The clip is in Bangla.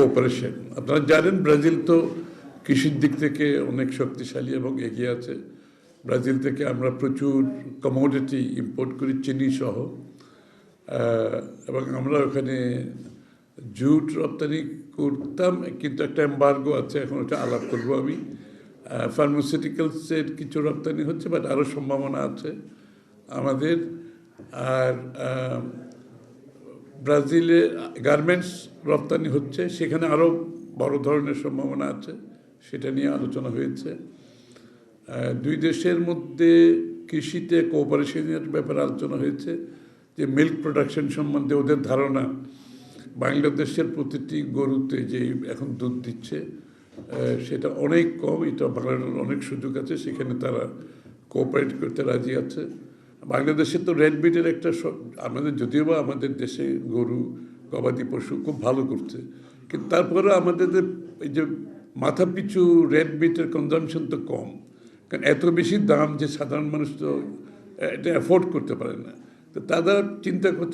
কোঅপারেশন। আপনারা জানেন ব্রাজিল তো কৃষির দিক থেকে অনেক শক্তিশালী এবং এগিয়ে আছে। ব্রাজিল থেকে আমরা প্রচুর কমোডিটি ইম্পোর্ট করি, চিনি সহ, এবং আমরা ওখানে জুট রপ্তানি করতাম, কিন্তু একটা এম্বার্গো আছে, এখন ওটা আলাপ করবো আমি। ফার্মাসিউটিক্যালসের কিছু রপ্তানি হচ্ছে, বাট আরও সম্ভাবনা আছে আমাদের। আর ব্রাজিলে গার্মেন্টস রপ্তানি হচ্ছে, সেখানে আরও বড় ধরনের সম্ভাবনা আছে, সেটা নিয়ে আলোচনা হয়েছে। দুই দেশের মধ্যে কৃষিতে কোঅপারেশনের ব্যাপারে আলোচনা হয়েছে, যে মিল্ক প্রোডাকশন সম্বন্ধে ওদের ধারণা বাংলাদেশের প্রতিটি গরুতে যে এখন দুধ দিচ্ছে সেটা অনেক কম, এটা বাড়ানোর অনেক সুযোগ আছে, সেখানে তারা কোঅপারেট করতে রাজি আছে। বাংলাদেশে তো রেড মিটের একটা, আমাদের যদিও বা আমাদের দেশে গরু গবাদি পশু খুব ভালো করছে, কিন্তু তারপরে আমাদের এই যে মাথা পিছু রেড মিটের কনজামশন তো কম, কারণ এত বেশি দাম যে সাধারণ মানুষ তো এটা অ্যাফোর্ড করতে পারে না। তো তারা চিন্তা করছে